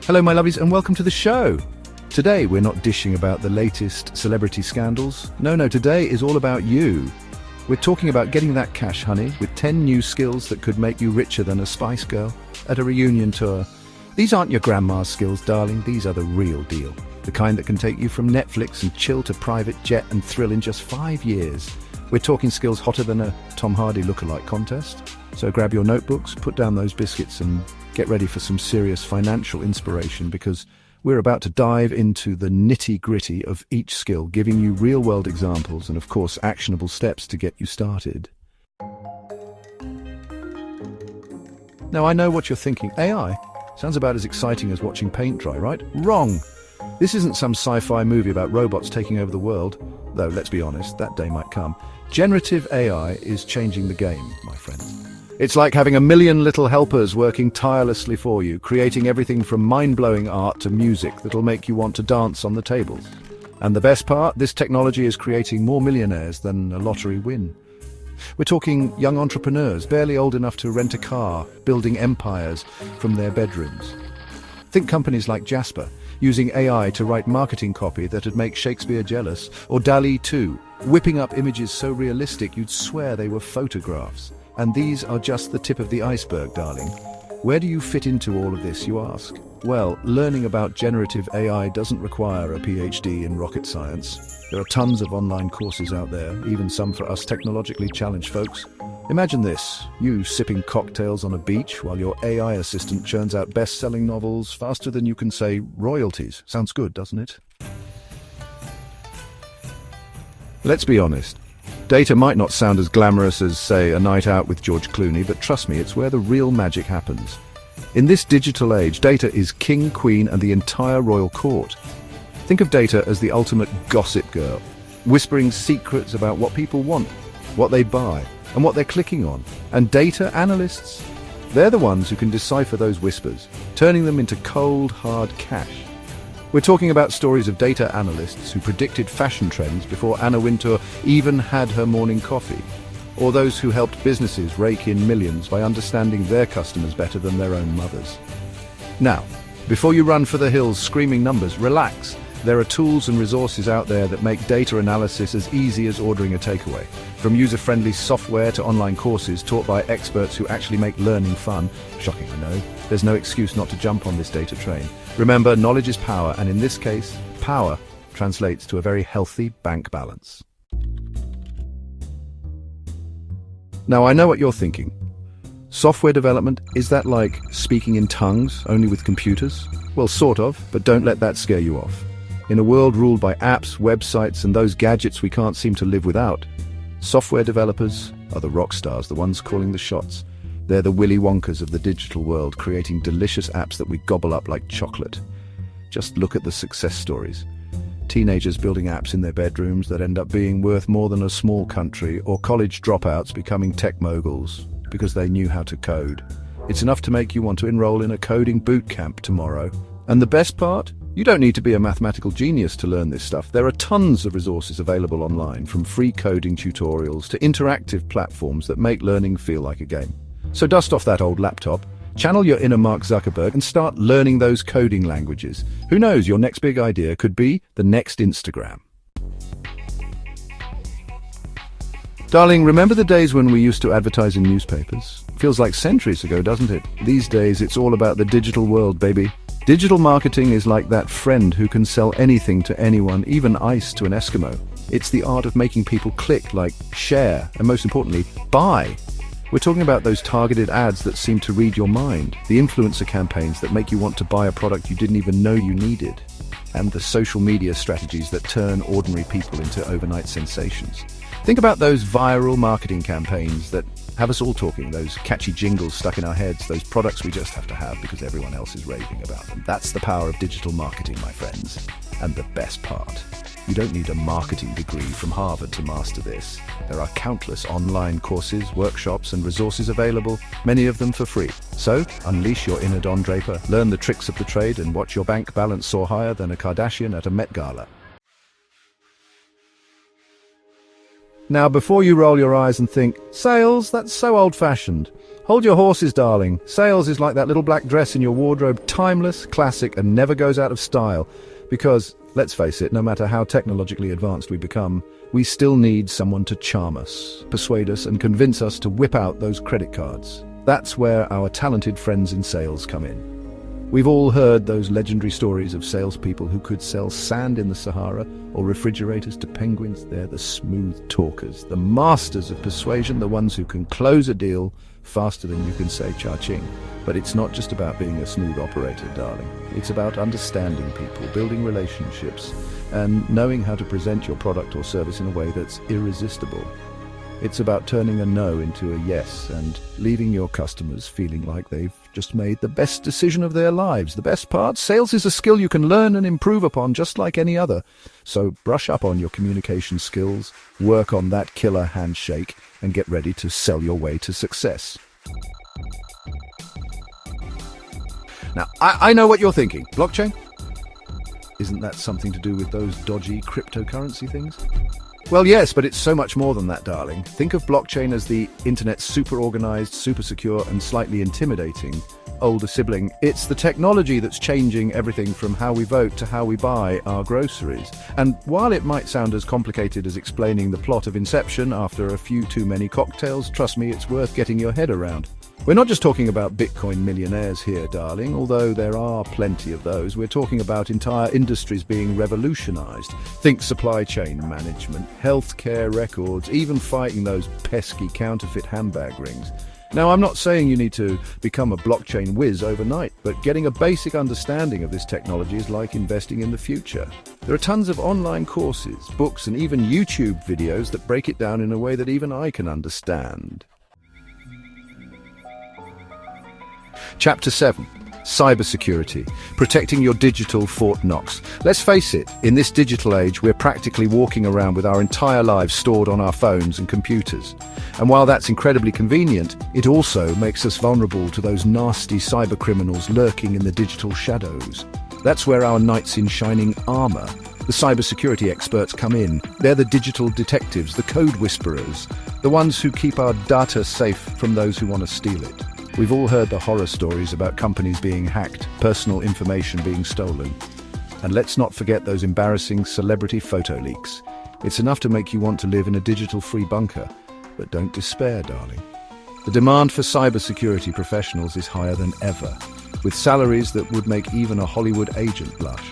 Hello my lovies and welcome to the show. Today we're not dishing about the latest celebrity scandals. No, today is all about you. We're talking about getting that cash, honey, with 10 new skills that could make you richer than a Spice Girl at a reunion tour. These aren't your grandma's skills, darling. These are the real deal. The kind that can take you from Netflix and chill to private jet and thrill in just 5 years. We're talking skills hotter than a Tom Hardy lookalike contest. So grab your notebooks, put down those biscuits and get ready for some serious financial inspiration, because we're about to dive into the nitty-gritty of each skill, giving you real-world examples and, of course, actionable steps to get you started. Now, I know what you're thinking. AI sounds about as exciting as watching paint dry, right? Wrong! This isn't some sci-fi movie about robots taking over the world, though, let's be honest, that day might come. Generative AI is changing the game, my friend. It's like having a million little helpers working tirelessly for you, creating everything from mind-blowing art to music that'll make you want to dance on the tables. And the best part, this technology is creating more millionaires than a lottery win. We're talking young entrepreneurs, barely old enough to rent a car, building empires from their bedrooms. Think companies like Jasper, using AI to write marketing copy that'd make Shakespeare jealous, or DALL-E 2, whipping up images so realistic you'd swear they were photographs. And these are just the tip of the iceberg, darling. Where do you fit into all of this, you ask? Well, learning about generative AI doesn't require a PhD in rocket science. There are tons of online courses out there, even some for us technologically challenged folks. Imagine this, you sipping cocktails on a beach while your AI assistant churns out best-selling novels faster than you can say royalties. Sounds good, doesn't it? Let's be honest. Data might not sound as glamorous as, say, a night out with George Clooney, but trust me, it's where the real magic happens. In this digital age, data is king, queen, and the entire royal court. Think of data as the ultimate gossip girl, whispering secrets about what people want, what they buy, and what they're clicking on. And data analysts, they're the ones who can decipher those whispers, turning them into cold, hard cash. We're talking about stories of data analysts who predicted fashion trends before Anna Wintour even had her morning coffee, or those who helped businesses rake in millions by understanding their customers better than their own mothers. Now, before you run for the hills screaming numbers, relax. There are tools and resources out there that make data analysis as easy as ordering a takeaway. From user-friendly software to online courses taught by experts who actually make learning fun. Shocking, I know. There's no excuse not to jump on this data train. Remember, knowledge is power, and in this case, power translates to a very healthy bank balance. Now, I know what you're thinking. Software development, is that like speaking in tongues, only with computers? Well, sort of, but don't let that scare you off. In a world ruled by apps, websites, and those gadgets we can't seem to live without, software developers are the rock stars, the ones calling the shots. They're the Willy Wonkers of the digital world, creating delicious apps that we gobble up like chocolate. Just look at the success stories. Teenagers building apps in their bedrooms that end up being worth more than a small country, or college dropouts becoming tech moguls because they knew how to code. It's enough to make you want to enroll in a coding boot camp tomorrow. And the best part? You don't need to be a mathematical genius to learn this stuff. There are tons of resources available online, from free coding tutorials to interactive platforms that make learning feel like a game. So dust off that old laptop, channel your inner Mark Zuckerberg and start learning those coding languages. Who knows, your next big idea could be the next Instagram. Darling, remember the days when we used to advertise in newspapers? Feels like centuries ago, doesn't it? These days, it's all about the digital world, baby. Digital marketing is like that friend who can sell anything to anyone, even ice to an Eskimo. It's the art of making people click, like share, and most importantly, buy. We're talking about those targeted ads that seem to read your mind, the influencer campaigns that make you want to buy a product you didn't even know you needed, and the social media strategies that turn ordinary people into overnight sensations. Think about those viral marketing campaigns that have us all talking, those catchy jingles stuck in our heads, those products we just have to have because everyone else is raving about them. That's the power of digital marketing, my friends. And the best part, you don't need a marketing degree from Harvard to master this. There are countless online courses, workshops, and resources available, many of them for free. So, unleash your inner Don Draper, learn the tricks of the trade, and watch your bank balance soar higher than a Kardashian at a Met Gala. Now, before you roll your eyes and think, sales, that's so old-fashioned, Hold your horses, darling. Sales is like that little black dress in your wardrobe, timeless, classic, and never goes out of style. Because, let's face it, no matter how technologically advanced we become, we still need someone to charm us, persuade us, and convince us to whip out those credit cards. That's where our talented friends in sales come in. We've all heard those legendary stories of salespeople who could sell sand in the Sahara or refrigerators to penguins. They're the smooth talkers, the masters of persuasion, the ones who can close a deal faster than you can say cha-ching. But it's not just about being a smooth operator, darling. It's about understanding people, building relationships, and knowing how to present your product or service in a way that's irresistible. It's about turning a no into a yes and leaving your customers feeling like they've just made the best decision of their lives. The best part, sales is a skill you can learn and improve upon just like any other. So brush up on your communication skills, work on that killer handshake, and get ready to sell your way to success. Now, I know what you're thinking. Blockchain? Isn't that something to do with those dodgy cryptocurrency things? Well, yes, but it's so much more than that, darling. Think of blockchain as the internet's super organized, super secure, and slightly intimidating older sibling. It's the technology that's changing everything from how we vote to how we buy our groceries. And while it might sound as complicated as explaining the plot of Inception after a few too many cocktails, trust me, it's worth getting your head around. We're not just talking about Bitcoin millionaires here, darling, although there are plenty of those. We're talking about entire industries being revolutionized. Think supply chain management, healthcare records, even fighting those pesky counterfeit handbag rings. Now, I'm not saying you need to become a blockchain whiz overnight, but getting a basic understanding of this technology is like investing in the future. There are tons of online courses, books, and even YouTube videos that break it down in a way that even I can understand. Chapter 7. Cybersecurity. Protecting your digital Fort Knox. Let's face it, in this digital age, we're practically walking around with our entire lives stored on our phones and computers. And while that's incredibly convenient, it also makes us vulnerable to those nasty cybercriminals lurking in the digital shadows. That's where our knights in shining armor, the cybersecurity experts, come in. They're the digital detectives, the code whisperers, the ones who keep our data safe from those who want to steal it. We've all heard the horror stories about companies being hacked, personal information being stolen. And let's not forget those embarrassing celebrity photo leaks. It's enough to make you want to live in a digital-free bunker. But don't despair, darling. The demand for cybersecurity professionals is higher than ever, with salaries that would make even a Hollywood agent blush.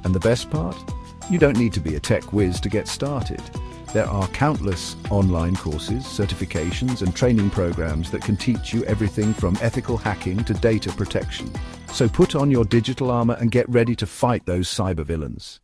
And the best part? You don't need to be a tech whiz to get started. There are countless online courses, certifications, and training programs that can teach you everything from ethical hacking to data protection. So put on your digital armor and get ready to fight those cyber villains.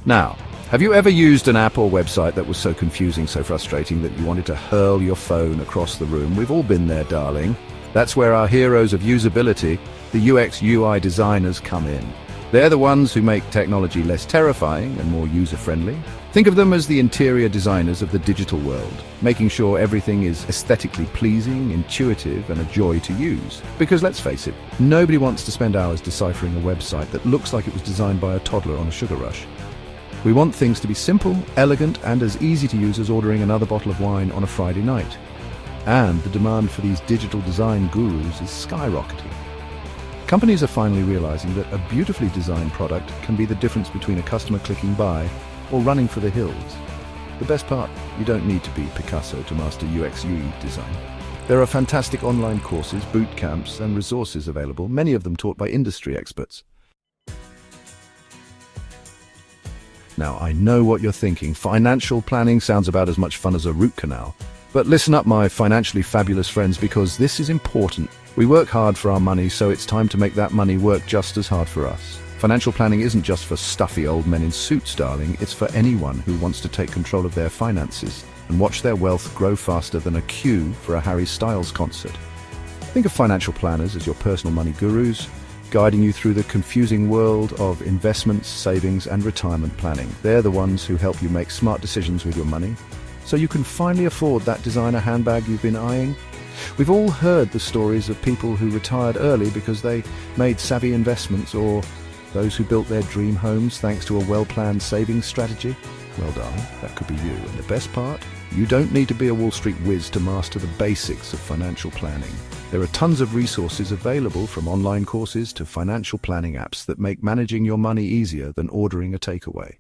Now, have you ever used an app or website that was so confusing, so frustrating that you wanted to hurl your phone across the room? We've all been there, darling. That's where our heroes of usability, the UX UI designers, come in. They're the ones who make technology less terrifying and more user-friendly. Think of them as the interior designers of the digital world, making sure everything is aesthetically pleasing, intuitive, and a joy to use. Because let's face it, nobody wants to spend hours deciphering a website that looks like it was designed by a toddler on a sugar rush. We want things to be simple, elegant, and as easy to use as ordering another bottle of wine on a Friday night. And the demand for these digital design gurus is skyrocketing. Companies are finally realizing that a beautifully designed product can be the difference between a customer clicking buy or running for the hills. The best part, you don't need to be Picasso to master UX UI design. There are fantastic online courses, boot camps, and resources available, many of them taught by industry experts. Now, I know what you're thinking. Financial planning sounds about as much fun as a root canal. But listen up, my financially fabulous friends, because this is important. We work hard for our money, so it's time to make that money work just as hard for us. Financial planning isn't just for stuffy old men in suits, darling. It's for anyone who wants to take control of their finances and watch their wealth grow faster than a queue for a Harry Styles concert. Think of financial planners as your personal money gurus, guiding you through the confusing world of investments, savings, and retirement planning. They're the ones who help you make smart decisions with your money, so you can finally afford that designer handbag you've been eyeing. We've all heard the stories of people who retired early because they made savvy investments, or those who built their dream homes thanks to a well-planned savings strategy. Well, darling, that could be you. And the best part? You don't need to be a Wall Street whiz to master the basics of financial planning. There are tons of resources available, from online courses to financial planning apps that make managing your money easier than ordering a takeaway.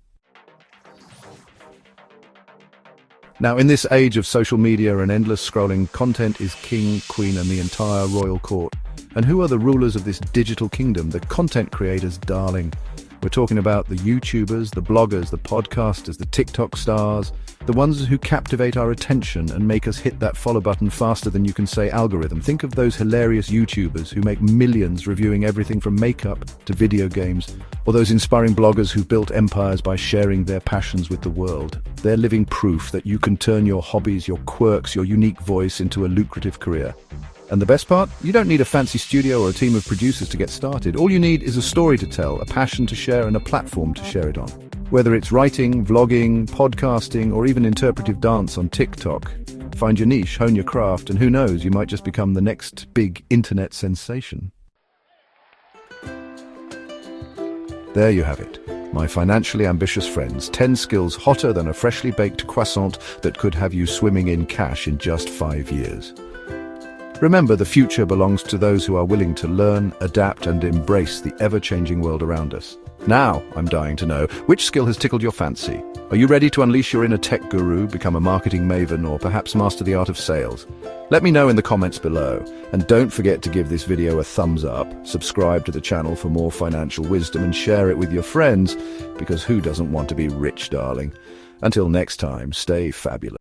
Now, in this age of social media and endless scrolling, content is king, queen, and the entire royal court. And who are the rulers of this digital kingdom? The content creators, darling. We're talking about the YouTubers, the bloggers, the podcasters, the TikTok stars, the ones who captivate our attention and make us hit that follow button faster than you can say algorithm. Think of those hilarious YouTubers who make millions reviewing everything from makeup to video games, or those inspiring bloggers who've built empires by sharing their passions with the world. They're living proof that you can turn your hobbies, your quirks, your unique voice into a lucrative career. And the best part? You don't need a fancy studio or a team of producers to get started. All you need is a story to tell, a passion to share, and a platform to share it on. Whether it's writing, vlogging, podcasting, or even interpretive dance on TikTok, find your niche, hone your craft, and who knows, you might just become the next big internet sensation. There you have it. My financially ambitious friends, 10 skills hotter than a freshly baked croissant that could have you swimming in cash in just 5 years. Remember, the future belongs to those who are willing to learn, adapt, and embrace the ever-changing world around us. Now, I'm dying to know, which skill has tickled your fancy? Are you ready to unleash your inner tech guru, become a marketing maven, or perhaps master the art of sales? Let me know in the comments below. And don't forget to give this video a thumbs up, subscribe to the channel for more financial wisdom, and share it with your friends, because who doesn't want to be rich, darling? Until next time, stay fabulous.